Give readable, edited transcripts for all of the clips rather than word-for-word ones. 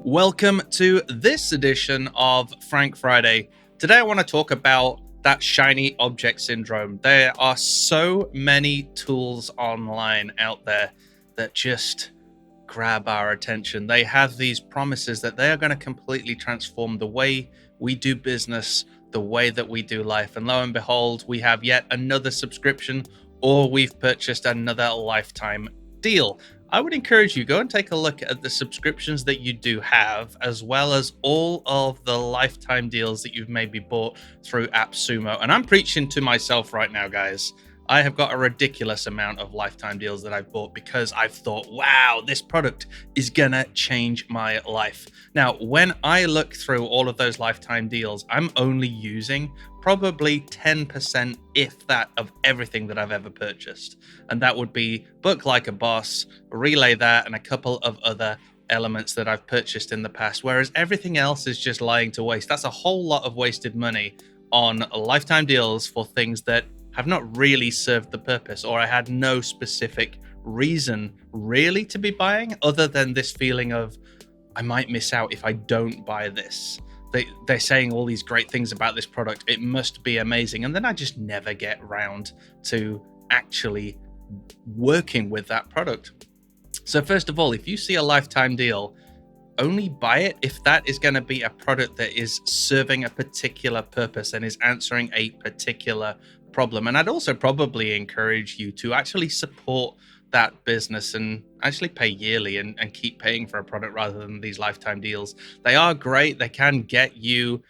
Welcome to this edition of Frank Friday. Today I want to talk about that shiny object syndrome. There are so many tools online out there that just grab our attention. They have these promises that they are going to completely transform the way we do business, the way that we do life. And lo and behold, we have yet another subscription or we've purchased another lifetime deal. I would encourage you, go and take a look at the subscriptions that you do have, as well as all of the lifetime deals that you've maybe bought through AppSumo. And I'm preaching to myself right now, guys. I have got a ridiculous amount of lifetime deals that I've bought because I've thought, wow, this product is gonna change my life. Now, when I look through all of those lifetime deals, I'm only using probably 10%, if that, of everything that I've ever purchased. And that would be Book Like a Boss, Relay That, and a couple of other elements that I've purchased in the past, whereas everything else is just lying to waste. That's a whole lot of wasted money on lifetime deals for things that have not really served the purpose, or I had no specific reason really to be buying other than this feeling of I might miss out if I don't buy this. They're saying all these great things about this product. It must be amazing. And then I just never get around to actually working with that product. So first of all, if you see a lifetime deal, only buy it if that is going to be a product that is serving a particular purpose and is answering a particular problem. And I'd also probably encourage you to actually support that business and actually pay yearly and keep paying for a product rather than these lifetime deals. They are great. They can get you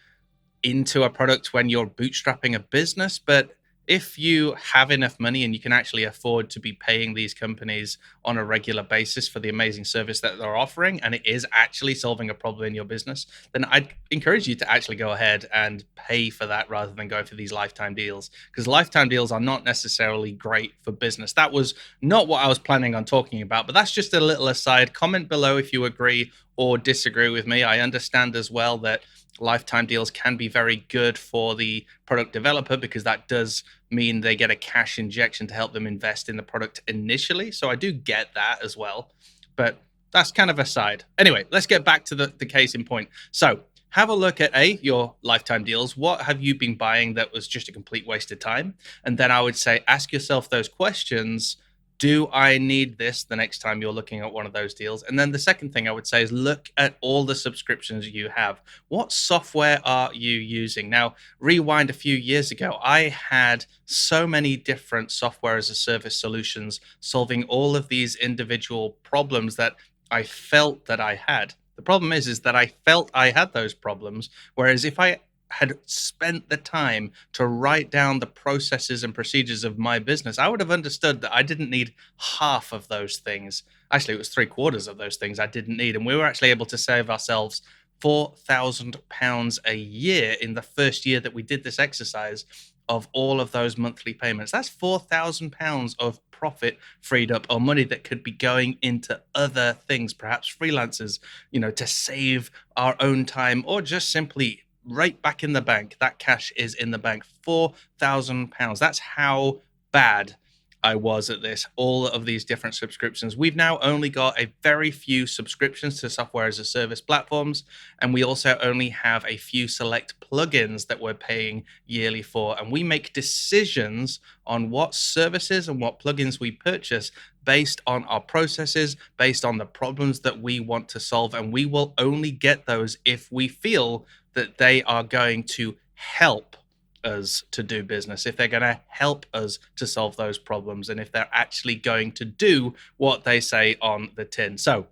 into a product when you're bootstrapping a business, but if you have enough money and you can actually afford to be paying these companies on a regular basis for the amazing service that they're offering, and it is actually solving a problem in your business, then I'd encourage you to actually go ahead and pay for that rather than go for these lifetime deals, because lifetime deals are not necessarily great for business. That was not what I was planning on talking about, but that's just a little aside. Comment below if you agree or disagree with me. I understand as well that lifetime deals can be very good for the product developer because that does mean they get a cash injection to help them invest in the product initially. So I do get that as well, but that's kind of aside. Anyway, let's get back to the case in point. So have a look at your lifetime deals. What have you been buying that was just a complete waste of time? And then I would say, ask yourself those questions. Do I need this the next time you're looking at one of those deals? And then the second thing I would say is look at all the subscriptions you have. What software are you using? Now, rewind a few years ago, I had so many different software as a service solutions solving all of these individual problems that I felt that I had. The problem is that I felt I had those problems, whereas if I had spent the time to write down the processes and procedures of my business, I would have understood that I didn't need half of those things. Actually, it was 3/4 of those things I didn't need. And we were actually able to save ourselves £4,000 a year in the first year that we did this exercise of all of those monthly payments. That's £4,000 of profit freed up, or money that could be going into other things, perhaps freelancers, to save our own time, or just simply right back in the bank. That cash is in the bank. £4,000. That's how bad I was at this. All of these different subscriptions. We've now only got a very few subscriptions to software as a service platforms, and we also only have a few select plugins that we're paying yearly for. And we make decisions on what services and what plugins we purchase based on our processes, based on the problems that we want to solve. And we will only get those if we feel that they are going to help us to do business, if they're going to help us to solve those problems, and if they're actually going to do what they say on the tin. So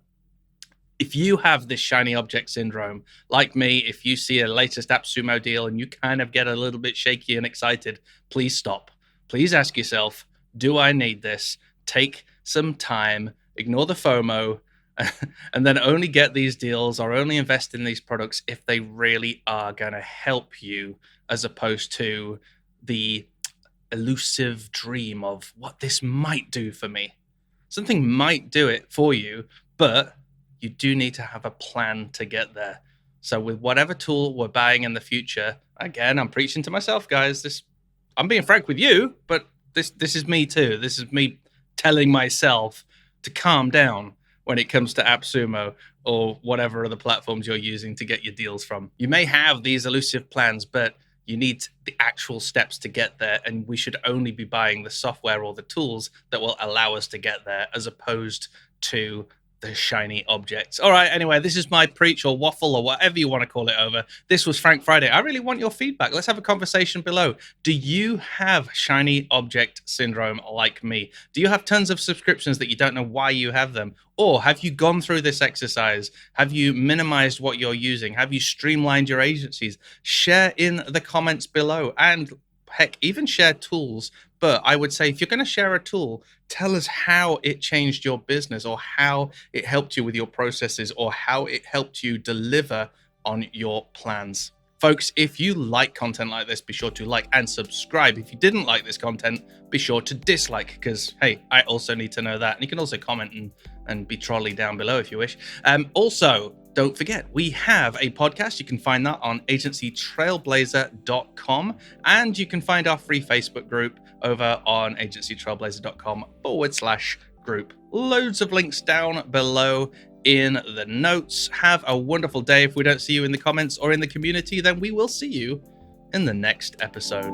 if you have this shiny object syndrome, like me, if you see a latest AppSumo deal and you kind of get a little bit shaky and excited, please stop. Please ask yourself, do I need this? Take some time, ignore the FOMO, and then only get these deals or only invest in these products if they really are going to help you, as opposed to the elusive dream of what this might do for me. Something might do it for you, but you do need to have a plan to get there. So with whatever tool we're buying in the future, again, I'm preaching to myself, guys. I'm being frank with you, but this is me too. This is me telling myself to calm down. when it comes to AppSumo or whatever other platforms you're using to get your deals from. You may have these elusive plans, but you need the actual steps to get there. And we should only be buying the software or the tools that will allow us to get there, as opposed to the shiny objects. All right, anyway, this is my preach or waffle or whatever you want to call it over. This was Frank Friday. I really want your feedback. Let's have a conversation below. Do you have shiny object syndrome like me? Do you have tons of subscriptions that you don't know why you have them? Or have you gone through this exercise? Have you minimized what you're using? Have you streamlined your agencies? Share in the comments below, and heck, even share tools. But I would say if you're going to share a tool, tell us how it changed your business, or how it helped you with your processes, or how it helped you deliver on your plans. Folks, if you like content like this, be sure to like and subscribe. If you didn't like this content, be sure to dislike, because, hey, I also need to know that. And you can also comment and be trolly down below if you wish. Also, don't forget, we have a podcast. You can find that on agencytrailblazer.com. And you can find our free Facebook group over on agencytrailblazer.com/group. Loads of links down below in the notes. Have a wonderful day. If we don't see you in the comments or in the community, then we will see you in the next episode.